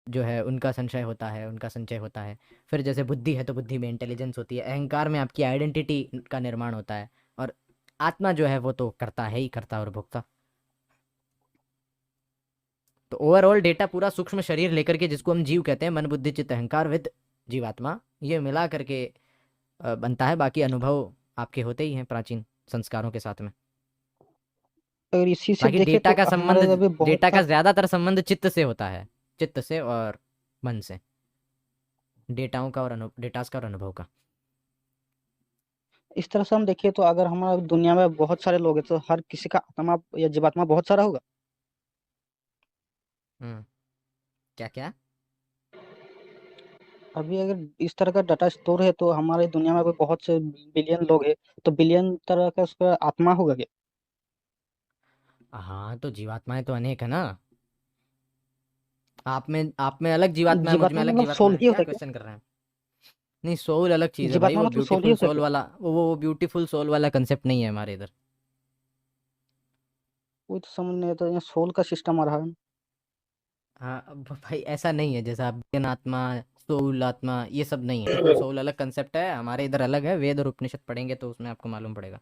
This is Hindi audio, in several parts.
जो है उनका संशय होता है, उनका संचय होता है। फिर जैसे बुद्धि है तो बुद्धि में इंटेलिजेंस होती है, अहंकार में आपकी आइडेंटिटी का निर्माण होता है, और आत्मा जो है वो तो करता है ही करता और भोगता। तो ओवरऑल डेटा पूरा सूक्ष्म शरीर लेकर के, जिसको हम जीव कहते हैं, मन बुद्धि चित्त अहंकार विद जीवात्मा, ये मिला करके बनता है। बाकी अनुभव आपके होते ही हैं प्राचीन संस्कारों के साथ में। अगर इसी से बाकी देखें डेटा तो का हमारे संबंध, अभी बहुत डेटा का सारे, ज्यादातर संबंध चित्त से होता है, चित्त से और मन से, डेटाओं का और डेटास का और अनुभव का। इस तरह से हम देखें तो अगर हमारे दुनिया में बहुत सारे लोग हैं तो हर किसी का आत्मा या जीवात्मा बहुत सारा होगा। हम्म। क्या क्या? अभी अगर इस तरह का डाटा स्टोर है तो हमारी दुनिया में भी बहुत से बिलियन लोग हैं, तो बिलियन तरह का उसका आत्मा होगा क्या? हाँ, तो जीवात्माएं तो अनेक है ना। आप में अलग जीवात्मा है, मुझ में जीवात्मा अलग मतलब जीवात्मा सोल है, ही क्या होता है क्या? क्वेश्चन कर रहे हैं? नहीं, सोल अलग चीज़ है भाई, जीवात्मा वो मतलब सोल ही ब्यूटीफुल होता है सोल क्या? वाला, वो ब्यूटीफुल सोल वाला कंसेप्ट नहीं है हमारे इधर। कोई तो समझ नहीं आता, यहाँ सोल का सिस्टम आ रहा है। हाँ, अब भाई ऐसा नहीं है जैसा ज्ञान आत्मा, सोल आत्मा, ये सब नहीं है। वो सोल अलग कंसेप्ट है, हमारे इधर अलग है। वेद और उपनिषद पढ़ेंगे तो उसमें आपको मालूम पड़ेगा।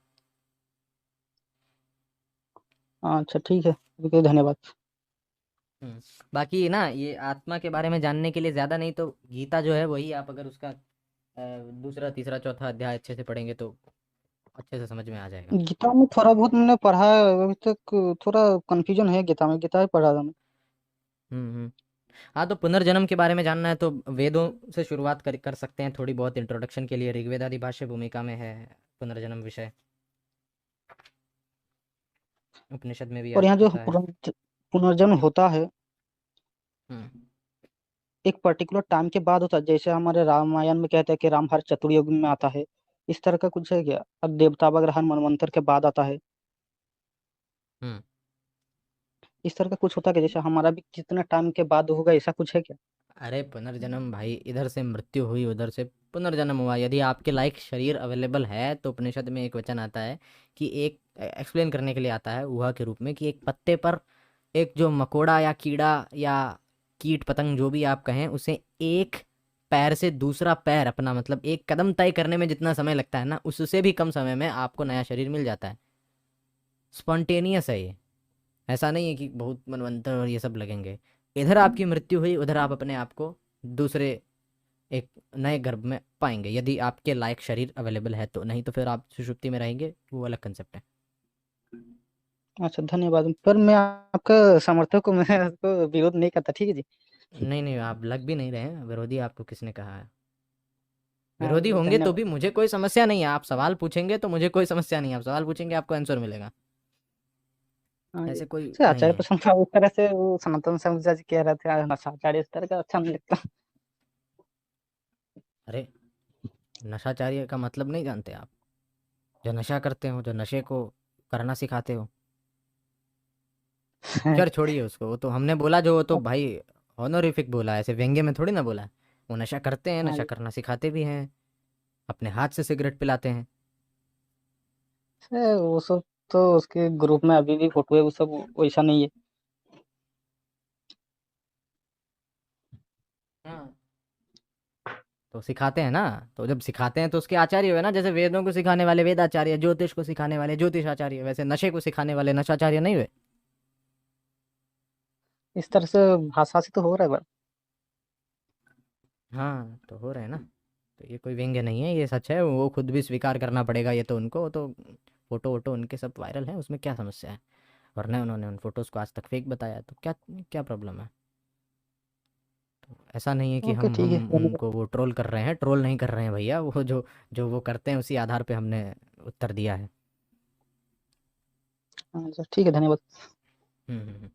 हाँ, अच्छा ठीक है, ओके, धन्यवाद। हम्म। बाकी ना, ये आत्मा के बारे में जानने के लिए ज़्यादा नहीं तो गीता जो है वही, आप अगर उसका दूसरा तीसरा चौथा अध्याय अच्छे से पढ़ेंगे तो अच्छे से समझ में आ जाएगा। गीता में थोड़ा बहुत मैंने पढ़ा है, अभी तक थोड़ा कंफ्यूजन है गीता में, गीता ही पढ़ा था मैं। हम्म। हाँ, तो पुनर्जन्म के बारे में जानना है तो वेदों से शुरुआत कर सकते हैं थोड़ी बहुत इंट्रोडक्शन के लिए। ऋग्वेद आदि भाष्य भूमिका में है पुनर्जन्म विषय, उपनिषद में भी और यहाँ जो आता है। पुनर्जन्म होता है हम्म। एक पर्टिकुलर टाइम के बाद होता है, जैसे हमारे रामायण में कहते हैं कि राम हर चतुर्युग में आता है, इस तरह का कुछ है क्या? अब देवता वगैरह हर मनवंतर के बाद आता है, हम्म। इस तरह का कुछ होता है क्या? जैसे हमारा भी कितना टाइम के बाद होगा, ऐसा कुछ है क्या? अरे पुनर्जन्म भाई, इधर से मृत्यु हुई, उधर से पुनर्जन्म हुआ। यदि आपके लायक शरीर अवेलेबल है तो उपनिषद में एक वचन आता है कि एक, एक्सप्लेन करने के लिए आता है ऊहा के रूप में, कि एक पत्ते पर एक जो मकोड़ा या कीड़ा या कीट पतंग जो भी आप कहें, उसे एक पैर से दूसरा पैर अपना, मतलब एक कदम तय करने में जितना समय लगता है ना, उससे भी कम समय में आपको नया शरीर मिल जाता है। स्पॉन्टेनियस है ये, ऐसा नहीं है कि बहुत मनवंतर और ये सब लगेंगे। इधर आपकी मृत्यु हुई, उधर आप अपने आप को दूसरे एक नए गर्भ में पाएंगे, यदि आपके लायक शरीर अवेलेबल है तो। नहीं तो फिर आप सुषुप्ति में रहेंगे, वो अलग कंसेप्ट है। अच्छा, धन्यवाद, पर मैं आपका समर्थक हूँ, मैं उसको विरोध नहीं करता, ठीक है जी। नहीं नहीं, आप लग भी नहीं रहे हैं विरोधी, आपको किसने कहा है? हाँ विरोधी जी, होंगे तो धन्यवाद। भी मुझे कोई समस्या नहीं है, आप सवाल पूछेंगे तो मुझे कोई समस्या नहीं है, आप सवाल पूछेंगे आपको आंसर मिलेगा, हाँ जी, ऐसे कोई सर नहीं आचार्य है। प्रसन्न था उस तरह से, वो सनातन संप्रदाय जी कह रहे थे आचार्य, इस तरह का अच्छा नहीं लगता। अरे, नशाचार्य का मतलब नहीं जानते आप? जो नशा करते हो, जो नशे को करना सिखाते हो। खैर छोड़िए उसको, वो तो हमने बोला जो, वो तो भाई ऑनोरिफिक बोला, ऐसे व्यंग्य में थोड़ी ना बोला है। वो नशा करते हैं, हाँ नशा जी, करना सिखाते भी हैं, अपने हाथ से सिगरेट पिलाते हैं। सर वो सब तो उसके ग्रुप में अभी भी फोटो है, वो सब वैसा नहीं है। हाँ, तो सिखाते हैं ना। तो जब सिखाते हैं तो उसके आचार्य हुए ना, जैसे वेदों को सिखाने वाले वेदाचार्य, ज्योतिष को सिखाने वाले ज्योतिषाचार्य, वैसे नशे को सिखाने वाले नशाचार्य नहीं हुए? इस तरह से भाषा से तो हो रहा है बस। हाँ, तो हो रहे हैं ना। तो ये कोई व्यंग्य नहीं है, ये सच है, वो खुद भी स्वीकार करना पड़ेगा ये तो उनको। वो तो फोटो वोटो उनके सब वायरल है, उसमें क्या समस्या है? वरना उन्होंने उन फोटोज़ को आज तक फेक बताया, तो क्या क्या प्रॉब्लम है? तो ऐसा नहीं है कि ओके, हम ठीक है, हम धन्यवाद। उनको वो ट्रोल कर रहे हैं, ट्रोल नहीं कर रहे हैं भैया। वो जो जो वो करते हैं उसी आधार पे हमने उत्तर दिया है। हाँ सर, ठीक है, धन्यवाद। हम्म।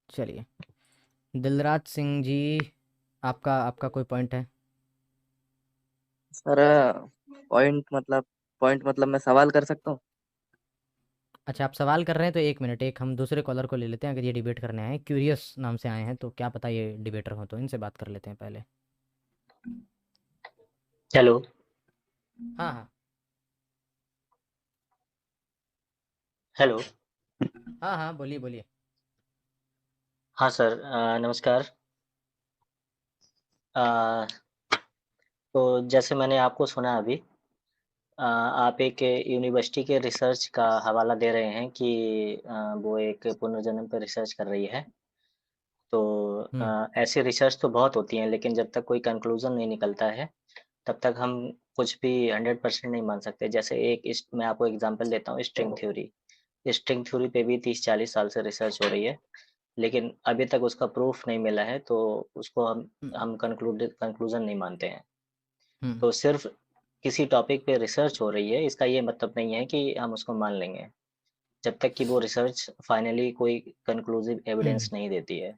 चलिए, दिलराज सिंह जी, आपका आपका कोई पॉइंट है? सर, पॉइंट मतलब मैं सवाल कर सकता हूँ? अच्छा, आप सवाल कर रहे हैं तो एक मिनट, एक हम दूसरे कॉलर को ले लेते हैं। अगर ये डिबेट करने आए हैं, क्यूरियस नाम से आए हैं, तो क्या पता ये डिबेटर हो, तो इनसे बात कर लेते हैं पहले। हेलो। हाँ हाँ। हेलो। हाँ हाँ, बोलिए बोलिए। हाँ सर, नमस्कार। अ, तो जैसे मैंने आपको सुना अभी, आप एक यूनिवर्सिटी के रिसर्च का हवाला दे रहे हैं कि वो एक पुनर्जन्म पे रिसर्च कर रही है। तो हुँ, ऐसी रिसर्च तो बहुत होती हैं, लेकिन जब तक कोई कंक्लूज़न नहीं निकलता है, तब तक हम कुछ भी 100% नहीं मान सकते। जैसे एक इस मैं आपको एग्ज़ाम्पल देता हूँ, स्ट्रिंग थ्योरी। स्ट्रिंग थ्योरी पे भी 30-40 साल से रिसर्च हो रही है, लेकिन अभी तक उसका प्रूफ नहीं मिला है, तो उसको हुँ, हम कंक्लूज़न नहीं मानते हैं। हुँ, तो सिर्फ़ किसी टॉपिक पे रिसर्च हो रही है, इसका ये मतलब नहीं है कि हम उसको मान लेंगे, जब तक कि वो रिसर्च फाइनली कोई कंक्लूसिव हुँ। एविडेंस नहीं देती है।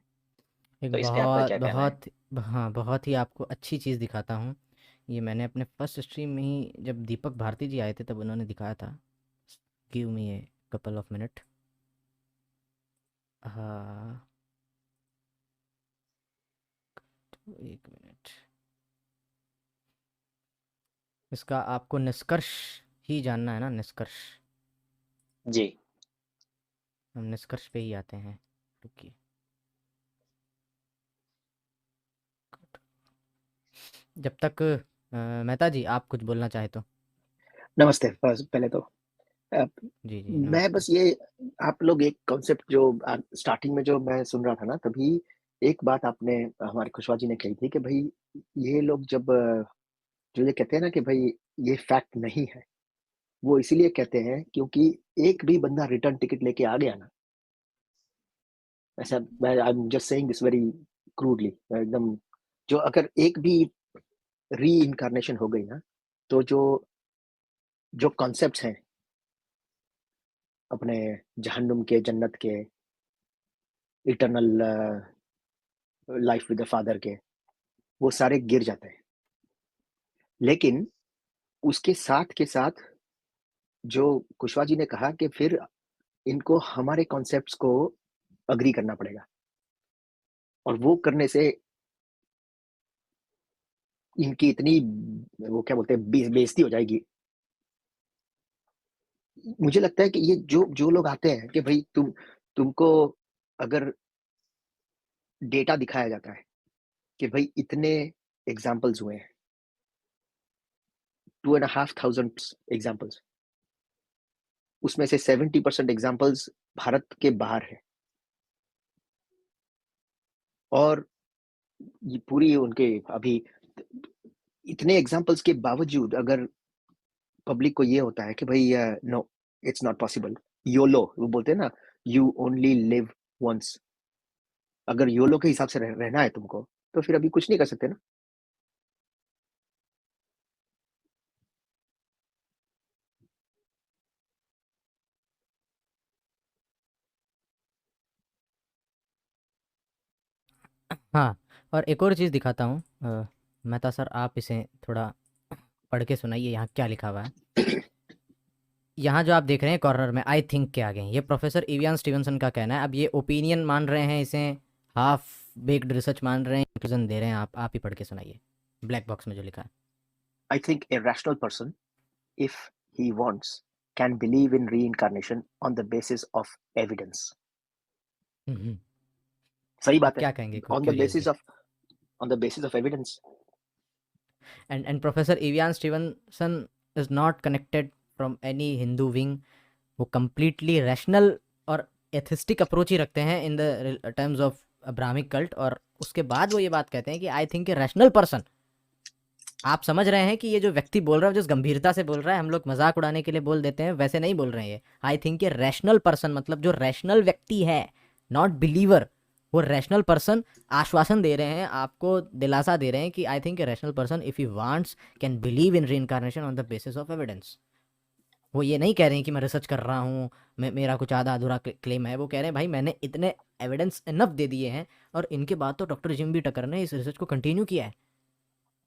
एक तो इस पे आपका बहुत क्या कहना है? बहुत हाँ, बहुत ही आपको अच्छी चीज़ दिखाता हूँ। ये मैंने अपने फर्स्ट स्ट्रीम में ही जब दीपक भारती जी आए थे तब उन्होंने दिखाया था। Give me a couple of minute. हाँ, 1 मिनट। इसका आपको निष्कर्ष ही जानना है ना, निष्कर्ष? जी। हम निष्कर्ष पे ही आते हैं। रुकिए। जब तक मेहता जी आप कुछ बोलना चाहे तो? नमस्ते। बस पहले तो अ, जी, जी, मैं नमस्ते। बस ये आप लोग एक कॉन्सेप्ट जो स्टार्टिंग में जो मैं सुन रहा था ना, तभी एक बात आपने हमारे खुशवा जी ने कही थी कि भाई ये लोग जब जो ये कहते हैं ना कि भाई ये फैक्ट नहीं है, वो इसीलिए कहते हैं क्योंकि एक भी बंदा रिटर्न टिकट लेके आ गया ना, ऐसा मैं I am just saying this very crudely एकदम, जो अगर एक भी री-इन्कार्नेशन हो गई ना, तो जो जो कॉन्सेप्ट्स हैं अपने जहन्नुम के, जन्नत के, eternal life with the father के, वो सारे गिर जाते हैं। लेकिन उसके साथ के साथ जो कुशवा जी ने कहा कि फिर इनको हमारे कॉन्सेप्ट्स को एग्री करना पड़ेगा और वो करने से इनकी इतनी वो क्या बोलते हैं बेइज्जती हो जाएगी। मुझे लगता है कि ये जो जो लोग आते हैं कि भाई तुमको अगर डेटा दिखाया जाता है कि भाई इतने एग्जाम्पल्स हुए हैं, 2,500 एग्जाम्पल्स, उसमें से 70% एग्जाम्पल्स भारत के बाहर है और ये पूरी उनके अभी इतने एग्जाम्पल्स के बावजूद अगर पब्लिक को ये होता है कि भाई no, it's not possible, YOLO वो बोलते हैं ना, यू ओनली लिव वंस, अगर योलो के हिसाब से रहना है तुमको, तो फिर अभी कुछ नहीं कर सकते ना। हाँ, और एक और चीज़ दिखाता हूँ। मेहता सर आप इसे थोड़ा पढ़ के सुनाइए यहाँ क्या लिखा हुआ है। यहाँ जो आप देख रहे हैं कॉर्नर में आई थिंक के आगे, ये प्रोफेसर इवियन स्टीवनसन का कहना है। अब ये ओपिनियन मान रहे हैं इसे, हाफ बेक्ड रिसर्च मान रहे हैं, कंक्लूजन दे रहे हैं। आप ही पढ़ के सुनाइए ब्लैक बॉक्स में जो लिखा है। I think a rational person, if he wants, can believe in reincarnation on the basis of evidence. Hmm, सही आप बात है, क्या कहेंगे on the basis curiously? Of on the basis of evidence. And professor Ian Stevenson is not connected from any Hindu wing. वो कंप्लीटली रैशनल और एथिस्टिक अप्रोच ही रखते हैं in the terms of Brahmic cult. और उसके बाद वो ये बात कहते हैं कि I think a rational person, आप समझ रहे हैं कि ये जो व्यक्ति बोल रहा है जिस गंभीरता से बोल रहा है, हम लोग मजाक उड़ाने के लिए बोल देते हैं, वैसे नहीं बोल रहे हैं ये। आई थिंक ये रैशनल पर्सन मतलब जो रैशनल व्यक्ति है, नॉट बिलीवर, वो रैशनल पर्सन आश्वासन दे रहे हैं आपको, दिलासा दे रहे हैं कि I think a rational person if he wants can believe in re on the basis of evidence. वो ये नहीं कह रहे हैं कि मैं रिसर्च कर रहा हूँ, मेरा कुछ आधा अधूरा क्लेम है। वो कह रहे हैं भाई मैंने इतने एविडेंस इनफ दे दिए हैं, और इनके बाद तो डॉक्टर जिम बी टकर ने इस रिसर्च को कंटिन्यू किया है।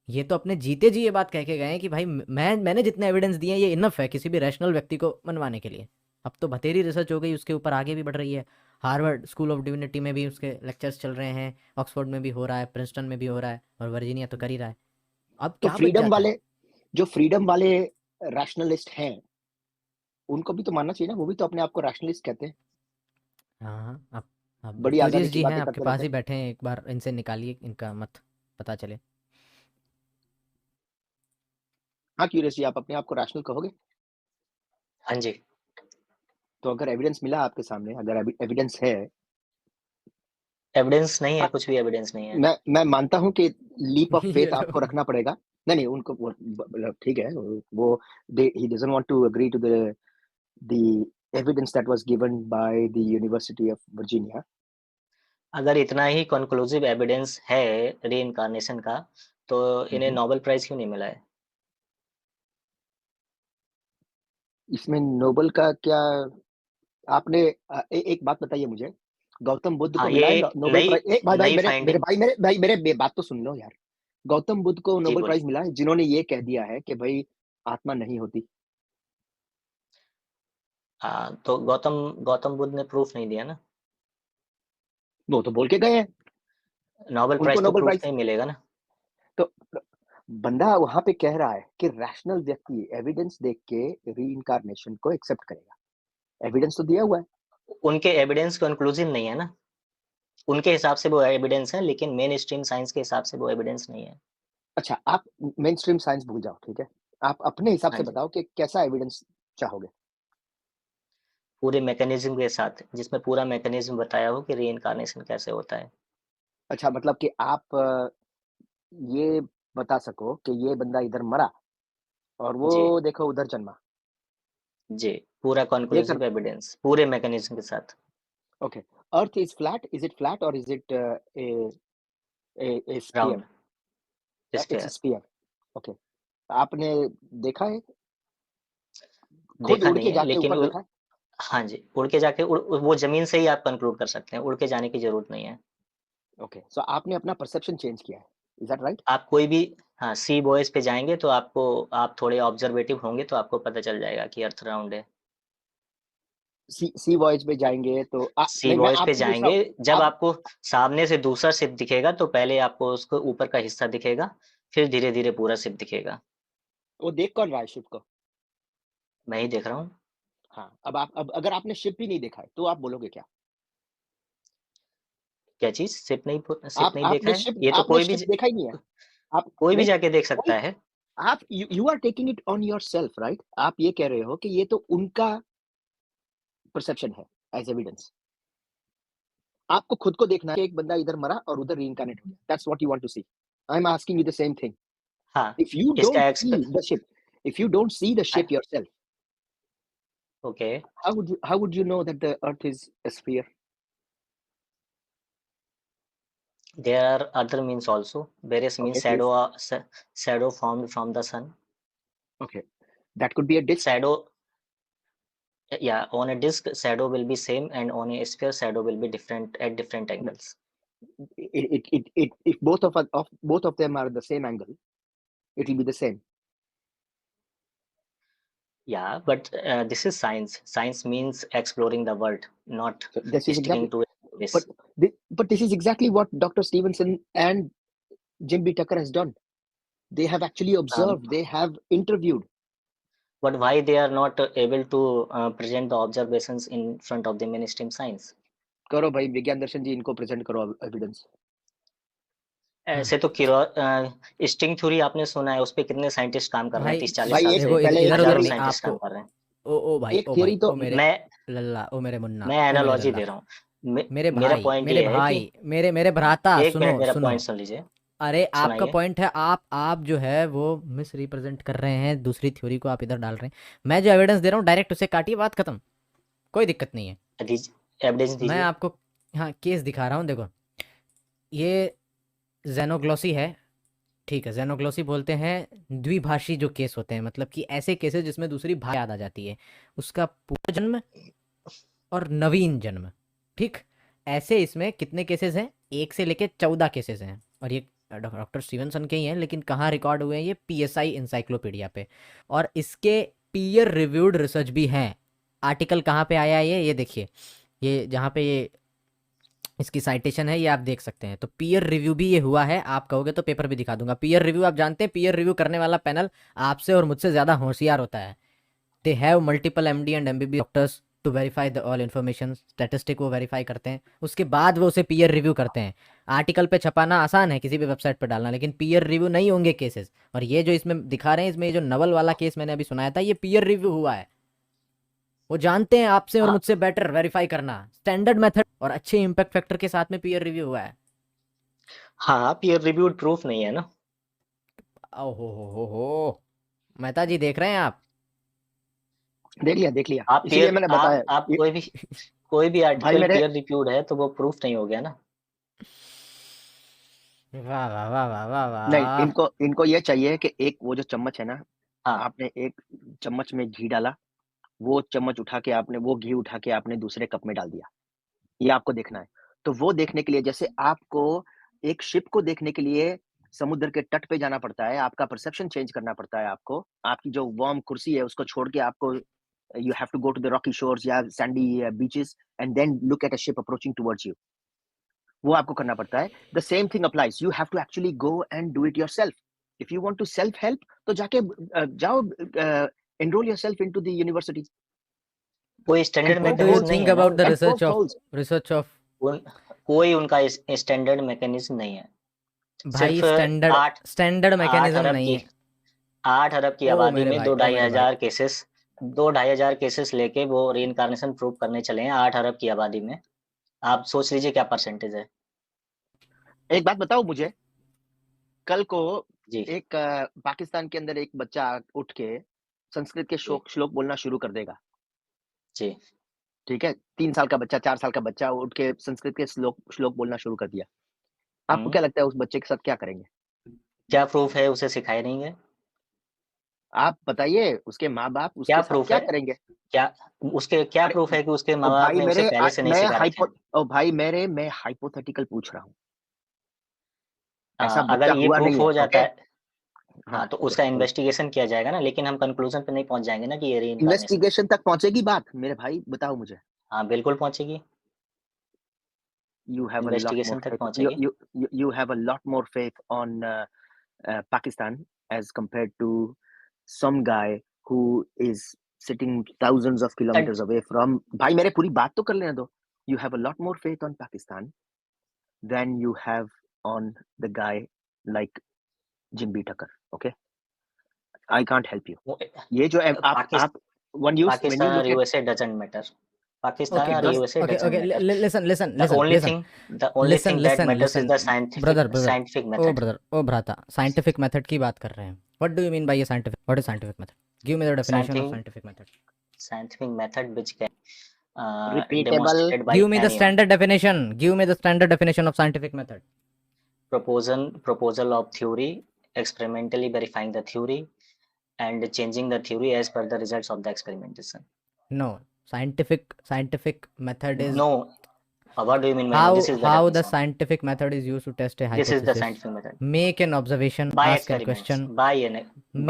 ये तो अपने जीते जी ये बात कह के गए हैं कि भाई मैंने जितने एविडेंस दिए हैं ये इनफ है किसी भी रैशनल व्यक्ति को मनवाने के लिए। अब तो बतेरी रिसर्च हो गई, उसके ऊपर आगे भी बढ़ रही है। हार्वर्ड स्कूल ऑफ डिविनिटी में भी उसके लेक्चर्स चल रहे हैं, ऑक्सफोर्ड में भी हो रहा है, प्रिंसटन में भी हो रहा है, और वर्जीनिया तो कर ही रहा है। अब तो क्या बच जाता है? जो फ्रीडम वाले रैशनलिस्ट हैं, उनको भी तो मानना चाहिए ना, वो भी तो अपने आप को रैशनलिस्ट कहते हैं। हाँ, हाँ, हाँ बड़ी आज़ादी क्यूरियस की जी हैं बातें आपके करते पास रहते ही हैं। बैठे हैं, एक बार इनसे निकालिए, इनका मत पता चले। हाँ, क्यूरियस जी, आप अपने आप को रैशनल कहोगे? हाँ जी। तो अगर एविडेंस मिला आपके सामने, अगर एविडेंस है, एविडेंस नहीं है, हाँ, कुछ भी एविडेंस नहीं है। मैं मानता हूँ कि लीप ऑफ ये फेथ लो। आपको रखना पड़ेगा। नहीं, उनको मतलब ठीक है, वो he doesn't want to agree to the evidence that was given by the University of Virginia. अगर इतना ही कंक्लूसिव एविडेंस है रीइंकार्नेशन का, तो इन्हें नोबेल प्राइज़ क्यों नहीं मिला है? इसमें नोबेल का क्या, आपने एक बात बताइए मुझे, गौतम बुद्ध को हाँ, मिला है ये नोबेल नई प्राइज? भाई भाई नई मेरे मेरे फाइंडिंग। भाई मेरे बात तो सुन लो यार। गौतम बुद्ध को जी, नोबेल बोलिए। प्राइज मिला है जिन्होंने ये कह दिया है कि भाई आत्मा नहीं होती। हाँ, तो गौतम गौतम बुद्ध ने प्रूफ नहीं दिया ना। वो तो बोल के गए हैं, नोबेल उनको प्राइज़ तो नोबेल प्रूफ प्राइज। नहीं मिलेगा ना। तो बंदा वहां पे कह रहा है कि रैशनल व्यक्ति एविडेंस देख के रीइंकार्नेशन को एक्सेप्ट करेगा। एविडेंस तो दिया हुआ है। उनके एविडेंस कंक्लूसिव नहीं है ना। उनके हिसाब से वो एविडेंस है, लेकिन मेन स्ट्रीम साइंस के हिसाब से वो एविडेंस नहीं है। अच्छा, आप मेन स्ट्रीम साइंस भूल जाओ, ठीक है, आप अपने हिसाब हाँ से जी, बताओ कि कैसा एविडेंस चाहोगे। पूरे मैकेनिज्म के साथ, जिसमें पूरा मैकेनिज्म बताया हो कि रीइंकार्नेशन कैसे होता है। अच्छा, मतलब कि आप ये बता सको कि ये बंदा इधर मरा और वो जी, देखो उधर जन्मा। जी, पूरा ये कर कंक्लूसिव एविडेंस, पूरे मैकेनिज्म के साथ। Okay. Earth is flat, is it flat और is it a sphere? Round, it's sphere. Sphere. Okay, आपने देखा है, खुद देखा उड़ नहीं के है, जाके लेकिन ऊपर देखा है? हाँ जी, उड़ के जाके वो ज़मीन से ही आप कंक्लूड कर सकते हैं, उड़ के जाने की ज़रूरत नहीं है। ओके, सो आपने अपना परसेप्शन चेंज किया है, इज दैट राइट? आप कोई भी, हाँ, सी बॉयज़ पे जाएँगे तो आप थोड़े ऑब्ज़र्वेटिव होंगे तो आपको पता चल जाएगा कि अर्थ राउंड है। सी सी वॉयज पे जाएंगे तो सी नहीं, मैं बॉयज़ पे आपसे पूछ रहा जाएँगे, हूँ। जब आप आपको सामने से दूसरा शिप दिखेगा तो पहले आपको उसको ऊपर का हिस्सा दिखेगा, फिर धीरे-धीरे पूरा शिप दिखेगा। वो देख कौन रहा है शिप को? मैं ही देख रहा हूँ। हाँ, अब अगर आपने शिप ही नहीं देखा है तो आप बोलोगे क्या? क्या चीज़? शिप नहीं देखा आपने है? ये तो आपने शिप देखा ही नहीं है। आप कोई भी नहीं, जाके देख कोई, सकता है। आप you are taking it on yourself, right? आप ये कह रहे हो कि ये तो उनका परसेप्शन है एज़ एविडेंस। आपको खुद को देखना है कि एक बंदा इधर मरा और उधर रीइंकार्नेट हो गया। That's what you want to see. I am asking you the same thing. हाँ, इफ यू डोंट इसका see the ship, if you don't see the ship yourself, okay, how would you know that the earth is a sphere? there are other means also. Various means Okay, please. shadow formed from the sun. Okay. That could be a disk. Shadow, yeah, on a disk, shadow will be same, and on a sphere, shadow will be different at different angles. If both of them are the same angle, it will be the same. Yeah, but this is science. Science means exploring the world, not So this is sticking exactly, to but this. but this is exactly what Dr. Stevenson and Jim B. Tucker has done. They have actually Um, observed, they have interviewed. but why they are not able to present the observations in front of the mainstream science? करो भाई, विज्ञान दर्शन जी, इनको प्रेजेंट करो एविडेंस। ऐसे तो स्ट्रिंग थ्योरी आपने सुना है, उस पे कितने साइंटिस्ट काम कर रहे हैं, भाई 30-40 भाई साल एक से देखो, इधर पहले एक इधर उधर हजारों थियरी, नहीं साइंटिस्ट आपको। काम कर रहे हैं। एक थियरी तो ओ मेरे मैं लल्ला, ओ मेरे मुन्ना, मैं ओ मेरे एनालॉजी लल्ला, दे रहा हूँ। मेरे मेरा भाई, पॉइंट मेरे ये है कि भाई, मेरे भ्राता, एक सुनो मिनट मेरा सुनो। पॉइंट सुन लीजिए, अरे आपका सुनाइए। पॉइंट है, आप जो है वो मिस रिप्रेजेंट कर रहे हैं, दूसरी थ्योरी को आप इधर डाल रहे हैं। मैं जो एविडेंस दे रहा हूँ डायरेक्ट उसे काटिए, बात खत्म, कोई दिक्कत नहीं है। एविडेंस मैं दीजिए। आपको, हाँ, केस दिखा रहा हूँ, देखो ये जेनोग्लोसी है, ठीक है। जेनोग्लोसी बोलते हैं द्विभाषी जो केस होते हैं, मतलब कि ऐसे केसेस जिसमें दूसरी भाषा याद आ जाती है, उसका पूर्व जन्म और नवीन जन्म, ठीक। ऐसे इसमें कितने केसेस हैं, 1 से लेके 14 केसेस हैं, और ये डॉक्टर स्टीवनसन के ही हैं, लेकिन कहाँ रिकॉर्ड हुए हैं, ये पीएसआई इंसाइक्लोपीडिया पे, और इसके पीयर रिव्यूड रिसर्च भी हैं। आर्टिकल कहाँ पे आया है ये देखिए, ये जहाँ पे ये इसकी साइटेशन है, ये आप देख सकते हैं। तो पीयर रिव्यू भी ये हुआ है, आप कहोगे तो पेपर भी दिखा दूंगा। पीयर रिव्यू, आप जानते हैं पीयर रिव्यू करने वाला पैनल आपसे और मुझसे ज़्यादा होशियार होता है। They have multiple MD and MBB doctors to verify the all information, statistic वो वेरीफाई करते हैं, उसके बाद वो उसे पीयर रिव्यू करते हैं। आर्टिकल पे छपाना आसान है, किसी भी वेबसाइट पर डालना, लेकिन पीयर रिव्यू नहीं होंगे केसेस। और ये जो इसमें दिखा रहे हैं, इसमें ये जो नवल वाला केस मैंने अभी सुनाया था, ये पीयर रिव्यू हुआ है। वो जानते हैं आपसे और हाँ मुझसे बेटर वेरीफाई करना, स्टैंडर्ड मेथड और अच्छे इम्पैक्ट फैक्टर के साथ में पीयर रिव्यू हुआ है। हाँ, पीयर रिव्यूड प्रूफ नहीं है ना। ओहो हो, मेहता जी देख रहे हैं आप? देख लिया, आप इसीलिए मैंने बताया। आप ये- कोई भी भाई आर्टिकल मेरे पीयर रिव्यूड है तो वो प्रूफ नहीं हो गया ना। वाह वाह वाह वाह वाह नहीं, वाह। इनको ये चाहिए कि एक वो जो चम्मच है ना, हाँ आपने एक चम्मच में घी डाला, वो चम्मच उठा के आपने वो घी उठा के आपने दूसरे कप में डाल दिया, ये आपको देखना है। तो वो देखने के लिए, जैसे आपको एक शिप को देखने के लिए समुद्र के तट पे जाना पड़ता है, आपका परसेप्शन चेंज करना पड़ता है आपको, आपकी जो वार्म कुर्सी है उसको छोड़ के आपको you have to go to the rocky shores या sandy beaches and then look at a ship approaching towards you, वो आपको करना पड़ता है। The same thing applies, you have to actually go and do it yourself. If you want to self help, तो जाके जाओ, enroll yourself into the university कोई and standard What do you mechanism नहीं think है ना about the उनका। poke holes. research of कोई उनका स्टैंडर्ड मैकेनिज्म नहीं है। भाई सिर्फ स्टैंडर्ड 8 मैकेनिज्म अरब नहीं की है। 8 अरब की ओ आबादी मेरे में भाई, 2-2.5 हजार केसेस लेके वो रीइंकार्नेशन प्रूव करने चले हैं 8 अरब की आबादी में। आप सोच लीजिए क्या परसेंटेज है। एक बात बताओ मुझे, कल को जी एक पाकिस्तान के अंदर एक बच्चा उठ के संस्कृत के श्लोक बोलना शुरू कर देगा, जी ठीक है? 3 साल का बच्चा, 4 साल का बच्चा उठ के संस्कृत के श्लोक बोलना शुरू कर दिया, आपको क्या लगता है उस बच्चे के साथ क्या करेंगे? क्या प्रूफ है उसे सिखाए नहीं है? आप बताइए, उसके माँ बाप क्या उसके साथ प्रूफ क्या है? करेंगे? क्या उसके क्या अरे प्रूफ है कि उसके ओ माँ बाप भाई ने उसे पहले से नहीं सिखा रखे हैं? मैं हाइपोथेटिकल पूछ रहा हूँ, ऐसा अगर बच्चा ये हुआ प्रूफ नहीं है, हो जाता ओके? है हाँ, हाँ तो उसका बोलो। इन्वेस्टिगेशन किया जाएगा ना, लेकिन हम कंक्लूजन पे नहीं पहुंच जाएंगे ना कि ये रीइंकार्नेशन। इन्वेस्टिगेशन तक पहुंचेगी बात, मेरे भाई बताओ मुझे। हाँ बिल्कुल पहुंचेगी, You have a lot more investigation तक faith. पहुंचेगी। You have a lot more faith on Pakistan as compared to some guy who is sitting thousands of kilometers away from. भाई मेरे पूरी बात तो कर लेने दो. You have a lot more faith on Pakistan than you have on the guy like Jimmy Tucker. Okay, I can't help you. ये जो आप when you पाकिस्तान और look at USA doesn't matter. Pakistan Okay, और brother. USA Okay, doesn't okay. Matter. Listen, listen, The listen, only listen. thing that matters is the brother, scientific oh method. brother, oh brother, scientific method की बात कर रहे हैं। What do you mean by a scientific? What is scientific method? Give me the definition of scientific method. Scientific method which can repeatable. demonstrated by Give me the anyone. standard definition. Give me the standard definition of scientific method. Proposal of theory, experimentally verifying the theory, and changing the theory as per the results of the experimentation. No, scientific method is No, what do you mean by no? This is the how the definition. scientific method is used to test a This is the hypothesis. scientific method. Make an observation, By ask a experiments. question. By an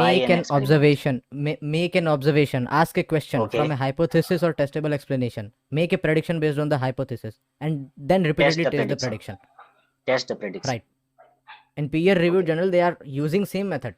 Make an experiment. observation. Make an observation. Ask a question Okay. from a hypothesis or testable explanation. Make a prediction based on the hypothesis, and then repeatedly test the prediction. Test the prediction. Right. In peer-reviewed journal, they are using same method.